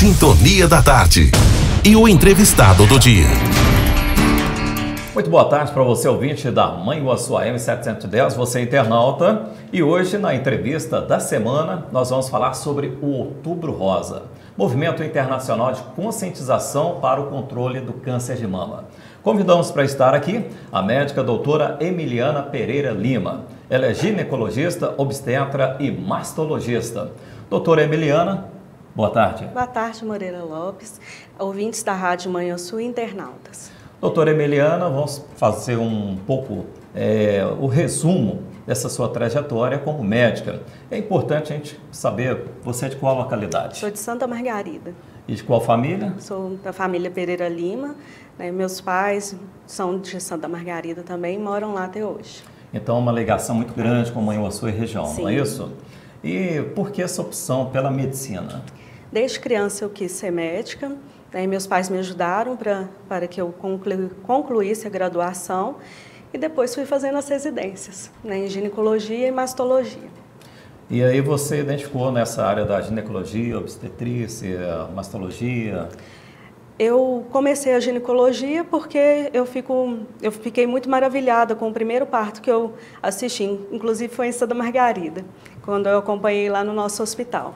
Sintonia da Tarde e o entrevistado do dia. Muito boa tarde para você, ouvinte da Mãe Uaçu AM 710, você internauta. E hoje, na entrevista da semana, nós vamos falar sobre o Outubro Rosa, movimento internacional de conscientização para o controle do câncer de mama. Convidamos para estar aqui a médica doutora Emiliana Pereira Lima. Ela é ginecologista, obstetra e mastologista. Doutora Emiliana, boa tarde. Boa tarde, Moreira Lopes, ouvintes da Rádio Mãe Uaçu e internautas. Doutora Emiliana, vamos fazer um pouco o resumo dessa sua trajetória como médica. É importante a gente saber, você é de qual localidade? Sou de Santa Margarida. E de qual família? Sou da família Pereira Lima, né? Meus pais são de Santa Margarida também, moram lá até hoje. Então, uma ligação muito grande com Mãe Uaçu e região, Sim. não é isso? E por que essa opção pela medicina? Desde criança eu quis ser médica, né? Meus pais me ajudaram para que eu concluísse a graduação e depois fui fazendo as residências, né? Em ginecologia e mastologia. E aí você identificou nessa área da ginecologia, obstetrícia, mastologia? Eu comecei a ginecologia porque eu fiquei muito maravilhada com o primeiro parto que eu assisti, inclusive foi em Santa Margarida, quando eu acompanhei lá no nosso hospital.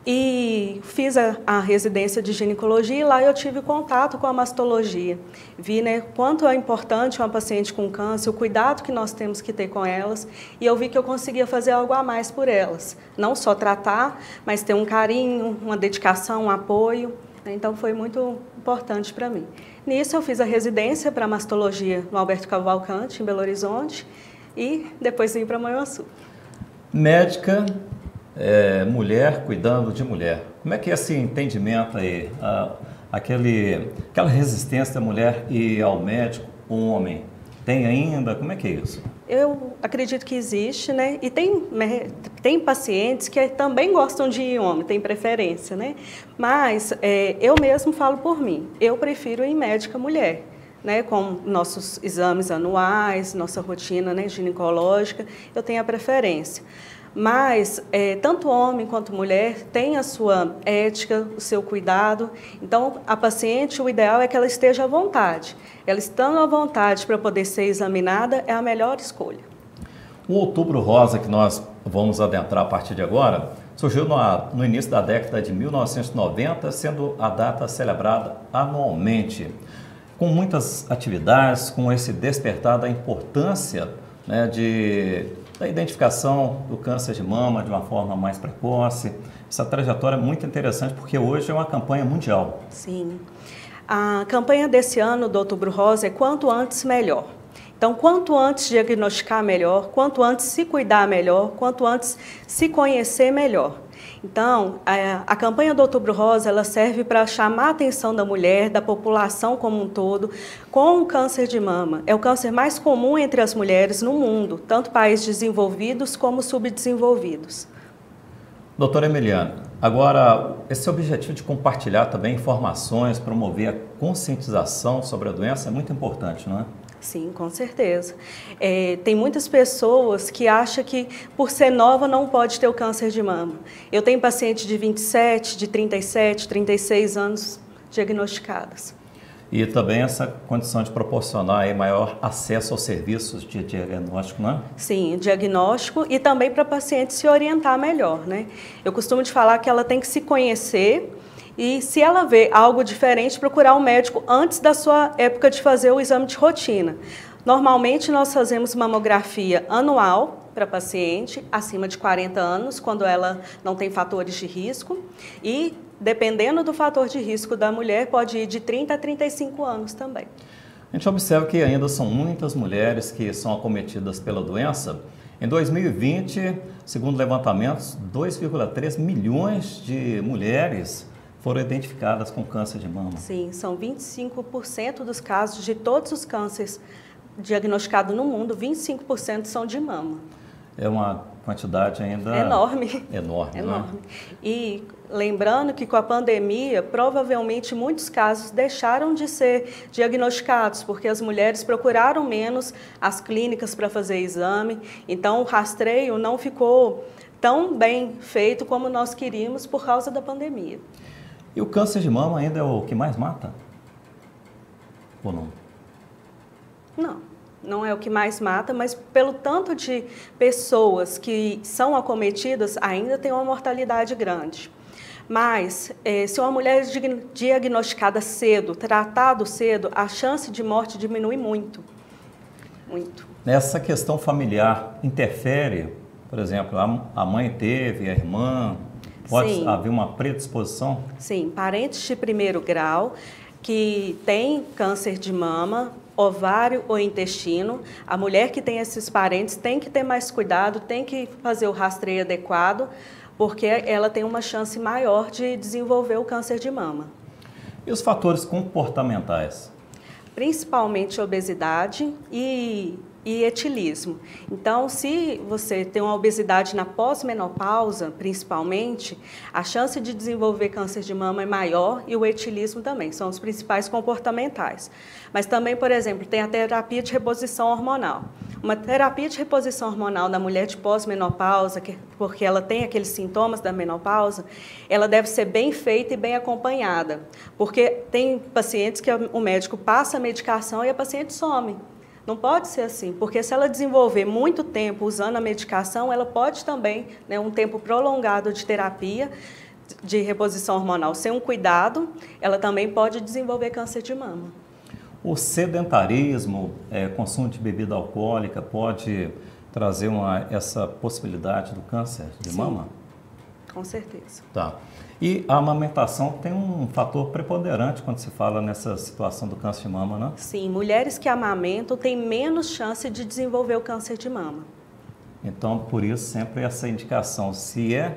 E fiz a residência de ginecologia e lá eu tive contato com a mastologia. Vi, né, quanto é importante uma paciente com câncer, o cuidado que nós temos que ter com elas, e eu vi que eu conseguia fazer algo a mais por elas. Não só tratar, mas ter um carinho, uma dedicação, um apoio. Então foi muito importante para mim. Nisso eu fiz a residência para mastologia no Alberto Cavalcante, em Belo Horizonte, e depois vim para Mãe Uaçu. Médica, mulher cuidando de mulher. Como é que é esse entendimento aí? Aquela resistência da mulher e ao médico, o homem, tem ainda? Como é que é isso? Eu acredito que existe, né? E tem pacientes que também gostam de homem, tem preferência, né? Mas eu mesmo falo por mim, eu prefiro ir médica mulher, né? Com nossos exames anuais, nossa rotina, né, ginecológica, eu tenho a preferência. Mas tanto homem quanto mulher tem a sua ética, o seu cuidado. Então, a paciente, o ideal é que ela esteja à vontade. Ela estando à vontade para poder ser examinada é a melhor escolha. O Outubro Rosa, que nós vamos adentrar a partir de agora, surgiu no início da década de 1990, sendo a data celebrada anualmente, com muitas atividades, com esse despertar da importância, né, da identificação do câncer de mama de uma forma mais precoce. Essa trajetória é muito interessante porque hoje é uma campanha mundial. Sim. A campanha desse ano do Outubro Rosa é quanto antes melhor. Então, quanto antes diagnosticar melhor, quanto antes se cuidar melhor, quanto antes se conhecer melhor. Então, a campanha do Outubro Rosa, ela serve para chamar a atenção da mulher, da população como um todo, com o câncer de mama. É o câncer mais comum entre as mulheres no mundo, tanto países desenvolvidos como subdesenvolvidos. Doutora Emiliana, agora, esse objetivo de compartilhar também informações, promover a conscientização sobre a doença é muito importante, não é? Sim, com certeza. Tem muitas pessoas que acham que por ser nova não pode ter o câncer de mama. Eu tenho pacientes de 27, de 37, 36 anos diagnosticadas. E também essa condição de proporcionar aí maior acesso aos serviços de diagnóstico, não é? Sim, diagnóstico e também para a paciente se orientar melhor, né? Eu costumo te falar que ela tem que se conhecer e, se ela vê algo diferente, procurar um médico antes da sua época de fazer o exame de rotina. Normalmente, nós fazemos mamografia anual para paciente acima de 40 anos, quando ela não tem fatores de risco. E, dependendo do fator de risco da mulher, pode ir de 30 a 35 anos também. A gente observa que ainda são muitas mulheres que são acometidas pela doença. Em 2020, segundo levantamentos, 2,3 milhões de mulheres foram identificadas com câncer de mama. Sim, são 25% dos casos de todos os cânceres diagnosticados no mundo, 25% são de mama. É uma quantidade ainda... Enorme. Enorme, Enorme. Né? E lembrando que com a pandemia, provavelmente muitos casos deixaram de ser diagnosticados, porque as mulheres procuraram menos as clínicas para fazer exame, então o rastreio não ficou tão bem feito como nós queríamos por causa da pandemia. E o câncer de mama ainda é o que mais mata? Ou não? Não, não é o que mais mata, mas pelo tanto de pessoas que são acometidas, ainda tem uma mortalidade grande. Mas, se uma mulher é diagnosticada cedo, tratado cedo, a chance de morte diminui muito. Muito. Essa questão familiar interfere, por exemplo, a mãe teve, a irmã, pode haver uma predisposição? Sim, parentes de primeiro grau que tem câncer de mama, ovário ou intestino, a mulher que tem esses parentes tem que ter mais cuidado, tem que fazer o rastreio adequado, porque ela tem uma chance maior de desenvolver o câncer de mama. E os fatores comportamentais? Principalmente obesidade e etilismo. Então, se você tem uma obesidade na pós-menopausa, principalmente, a chance de desenvolver câncer de mama é maior e o etilismo também, são os principais comportamentais. Mas também, por exemplo, tem a terapia de reposição hormonal. Uma terapia de reposição hormonal na mulher de pós-menopausa, porque ela tem aqueles sintomas da menopausa, ela deve ser bem feita e bem acompanhada, porque tem pacientes que o médico passa a medicação e a paciente some. Não pode ser assim, porque se ela desenvolver muito tempo usando a medicação, ela pode também, um tempo prolongado de terapia, de reposição hormonal, sem um cuidado, ela também pode desenvolver câncer de mama. O sedentarismo, consumo de bebida alcoólica pode trazer essa possibilidade do câncer de mama? Com certeza. Tá. E a amamentação tem um fator preponderante quando se fala nessa situação do câncer de mama, né? Sim, mulheres que amamentam têm menos chance de desenvolver o câncer de mama. Então, por isso, sempre essa indicação. Se é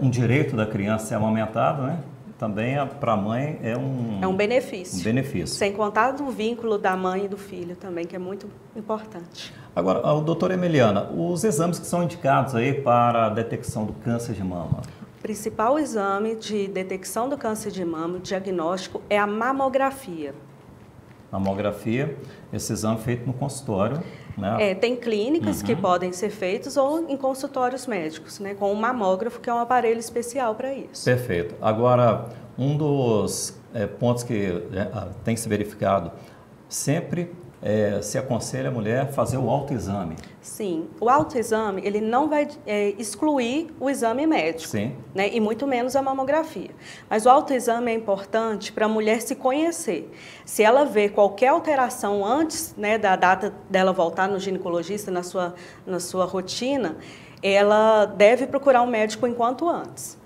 um direito da criança ser amamentada, né? Também para a mãe é um benefício. Um benefício. Sem contar do vínculo da mãe e do filho também, que é muito importante. Agora, doutora Emiliana, os exames que são indicados aí para a detecção do câncer de mama? O principal exame de detecção do câncer de mama, diagnóstico, é a mamografia. Mamografia, esse exame feito no consultório, né? Tem clínicas que podem ser feitos ou em consultórios médicos, né? Com um mamógrafo, que é um aparelho especial para isso. Perfeito. Agora, um dos pontos que tem que ser verificado, sempre se aconselha a mulher fazer o autoexame. Sim, o autoexame, ele não vai excluir o exame médico, sim, né? E muito menos a mamografia. Mas o autoexame é importante para a mulher se conhecer. Se ela vê qualquer alteração antes, né, da data dela voltar no ginecologista, na sua rotina, ela deve procurar um médico enquanto antes.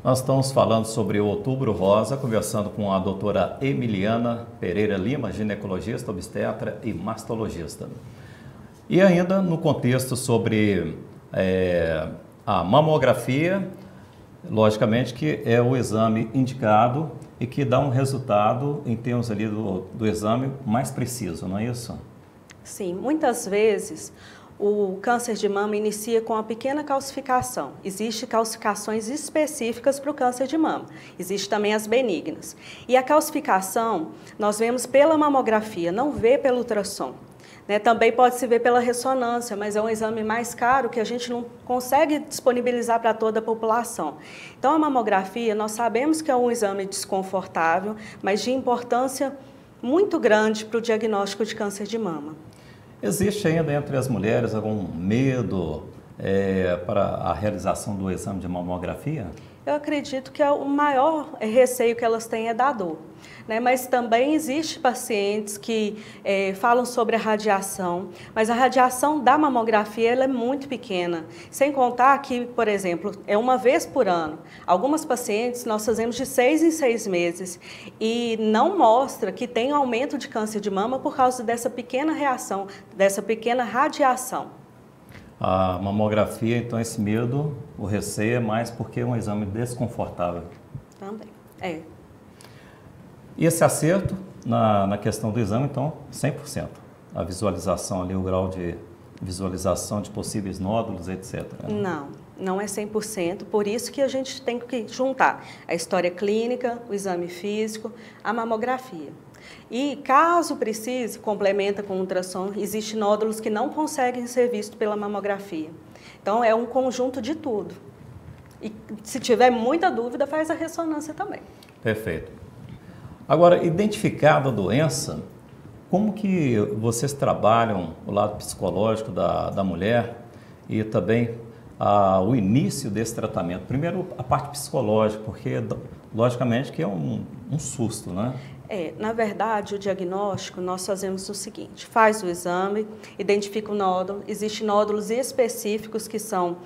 Nós estamos falando sobre o Outubro Rosa, conversando com a doutora Emiliana Pereira Lima, ginecologista, obstetra e mastologista. E ainda no contexto sobre a mamografia, logicamente que é o exame indicado e que dá um resultado em termos ali do exame mais preciso, não é isso? Sim, muitas vezes o câncer de mama inicia com uma pequena calcificação. Existem calcificações específicas para o câncer de mama. Existem também as benignas. E a calcificação nós vemos pela mamografia, não vê pelo ultrassom. Né? Também pode se ver pela ressonância, mas é um exame mais caro que a gente não consegue disponibilizar para toda a população. Então, a mamografia, nós sabemos que é um exame desconfortável, mas de importância muito grande para o diagnóstico de câncer de mama. Existe ainda entre as mulheres algum medo para a realização do exame de mamografia? Eu acredito que o maior receio que elas têm é da dor, né? Mas também existem pacientes que falam sobre a radiação, mas a radiação da mamografia ela é muito pequena. Sem contar que, por exemplo, é uma vez por ano. Algumas pacientes nós fazemos de 6 em 6 meses e não mostra que tem aumento de câncer de mama por causa dessa pequena reação, dessa pequena radiação. A mamografia, então, esse medo, o receio é mais porque é um exame desconfortável. Também, E esse acerto na questão do exame, então, 100%. A visualização ali, o grau de visualização de possíveis nódulos, etc. Não é 100%, por isso que a gente tem que juntar a história clínica, o exame físico, a mamografia. E, caso precise, complementa com ultrassom, existem nódulos que não conseguem ser vistos pela mamografia. Então, é um conjunto de tudo. E se tiver muita dúvida, faz a ressonância também. Perfeito. Agora, identificada a doença, como que vocês trabalham o lado psicológico da mulher e também o início desse tratamento? Primeiro, a parte psicológica, porque logicamente que é um susto, né? Na verdade, o diagnóstico nós fazemos o seguinte, faz o exame, identifica o nódulo, existem nódulos específicos que são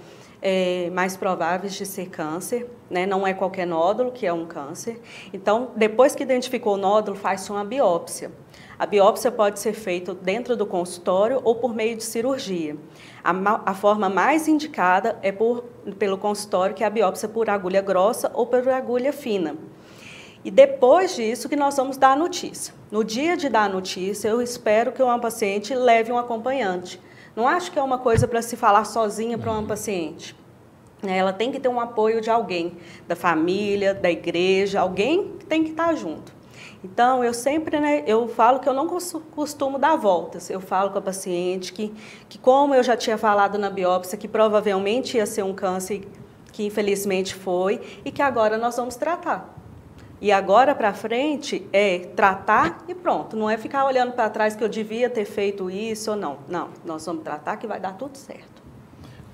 mais prováveis de ser câncer, né? Não é qualquer nódulo que é um câncer. Então, depois que identificou o nódulo, faz-se uma biópsia. A biópsia pode ser feita dentro do consultório ou por meio de cirurgia. A forma mais indicada é pelo consultório, que é a biópsia por agulha grossa ou por agulha fina. E depois disso que nós vamos dar a notícia. No dia de dar a notícia, eu espero que uma paciente leve um acompanhante. Não acho que é uma coisa para se falar sozinha para uma paciente. Ela tem que ter um apoio de alguém, da família, da igreja, alguém que tem que estar junto. Então, eu sempre, eu falo que eu não costumo dar voltas. Eu falo com a paciente que como eu já tinha falado na biópsia, que provavelmente ia ser um câncer, que infelizmente foi, e que agora nós vamos tratar. E agora para frente é tratar e pronto. Não é ficar olhando para trás que eu devia ter feito isso ou não. Não, nós vamos tratar que vai dar tudo certo.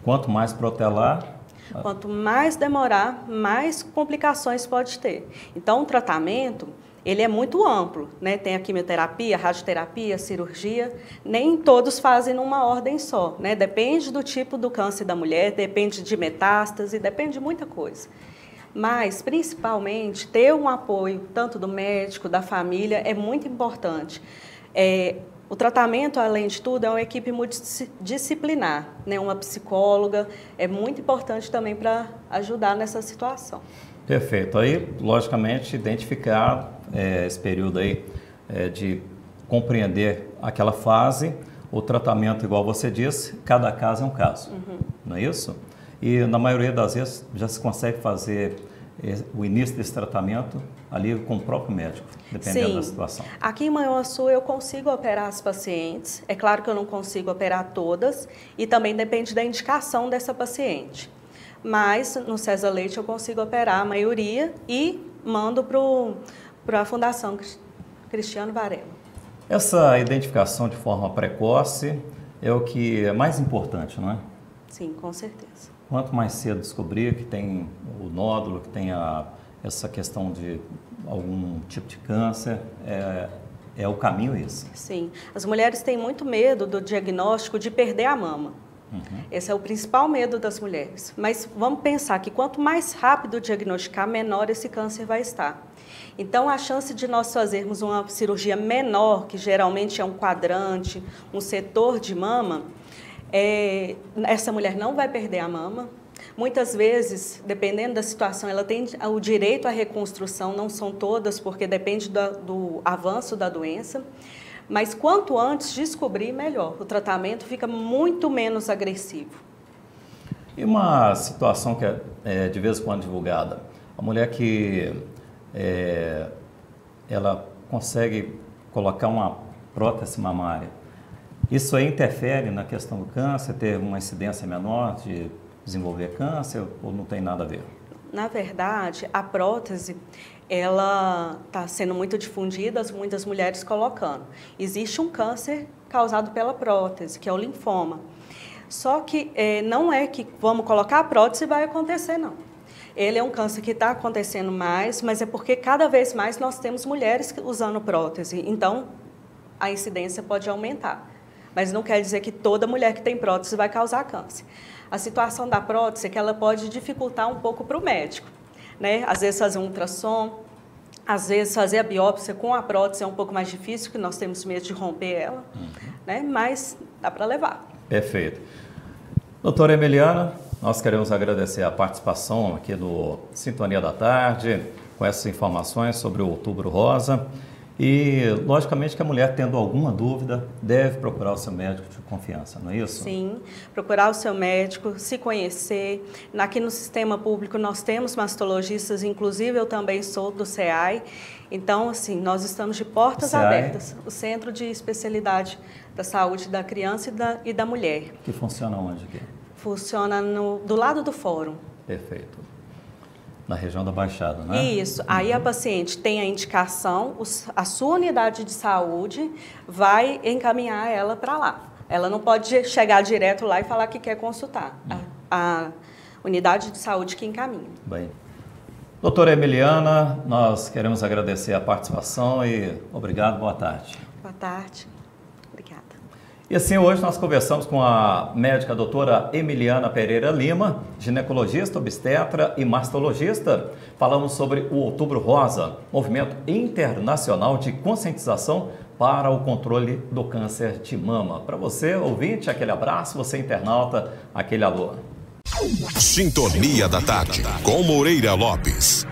Quanto mais protelar... Quanto mais demorar, mais complicações pode ter. Então, o tratamento, ele é muito amplo, né? Tem a quimioterapia, a radioterapia, a cirurgia. Nem todos fazem numa ordem só, né? Depende do tipo do câncer da mulher, depende de metástase, depende de muita coisa. Mas, principalmente, ter um apoio tanto do médico, da família, é muito importante. O tratamento, além de tudo, é uma equipe multidisciplinar, né? Uma psicóloga é muito importante também para ajudar nessa situação. Perfeito. Aí, logicamente, identificar esse período aí de compreender aquela fase, o tratamento, igual você disse, cada caso é um caso, não é isso? E na maioria das vezes já se consegue fazer o início desse tratamento ali com o próprio médico, dependendo da situação. Aqui em Manhuaçu eu consigo operar as pacientes, é claro que eu não consigo operar todas e também depende da indicação dessa paciente. Mas no César Leite eu consigo operar a maioria e mando para a Fundação Cristiano Varela. Essa identificação de forma precoce é o que é mais importante, não é? Sim, com certeza. Quanto mais cedo descobrir que tem o nódulo, que tem essa questão de algum tipo de câncer, é o caminho esse. Sim. As mulheres têm muito medo do diagnóstico de perder a mama. Esse é o principal medo das mulheres. Mas vamos pensar que quanto mais rápido diagnosticar, menor esse câncer vai estar. Então, a chance de nós fazermos uma cirurgia menor, que geralmente é um quadrante, um setor de mama, essa mulher não vai perder a mama. Muitas vezes, dependendo da situação, ela tem o direito à reconstrução, não são todas, porque depende do avanço da doença. Mas quanto antes descobrir, melhor. O tratamento fica muito menos agressivo. E uma situação que é de vez em quando divulgada, a mulher que ela consegue colocar uma prótese mamária, isso aí interfere na questão do câncer, ter uma incidência menor de desenvolver câncer ou não tem nada a ver? Na verdade, a prótese, ela está sendo muito difundida, muitas mulheres colocando. Existe um câncer causado pela prótese, que é o linfoma. Só que não é que vamos colocar a prótese e vai acontecer, não. Ele é um câncer que está acontecendo mais, mas é porque cada vez mais nós temos mulheres usando prótese. Então, a incidência pode aumentar. Mas não quer dizer que toda mulher que tem prótese vai causar câncer. A situação da prótese é que ela pode dificultar um pouco para o médico, né? Às vezes fazer um ultrassom, às vezes fazer a biópsia com a prótese é um pouco mais difícil, porque nós temos medo de romper ela, né? Mas dá para levar. Perfeito. Doutora Emiliana, nós queremos agradecer a participação aqui do Sintonia da Tarde, com essas informações sobre o Outubro Rosa. E, logicamente, que a mulher, tendo alguma dúvida, deve procurar o seu médico de confiança, não é isso? Sim, procurar o seu médico, se conhecer. Aqui no sistema público nós temos mastologistas, inclusive eu também sou do CEAI. Então, assim, nós estamos de portas abertas. O Centro de Especialidade da Saúde da Criança e da Mulher. Que funciona onde aqui? Funciona do lado do fórum. Perfeito. Na região da Baixada, né? Isso. Aí a paciente tem a indicação, a sua unidade de saúde vai encaminhar ela para lá. Ela não pode chegar direto lá e falar que quer consultar. A unidade de saúde que encaminha. Bem. Doutora Emiliana, nós queremos agradecer a participação e obrigado, boa tarde. Boa tarde. Obrigada. E assim, hoje nós conversamos com a médica doutora Emiliana Pereira Lima, ginecologista, obstetra e mastologista. Falamos sobre o Outubro Rosa, movimento internacional de conscientização para o controle do câncer de mama. Para você, ouvinte, aquele abraço, você internauta, aquele alô. Sintonia da Tarde, com Moreira Lopes.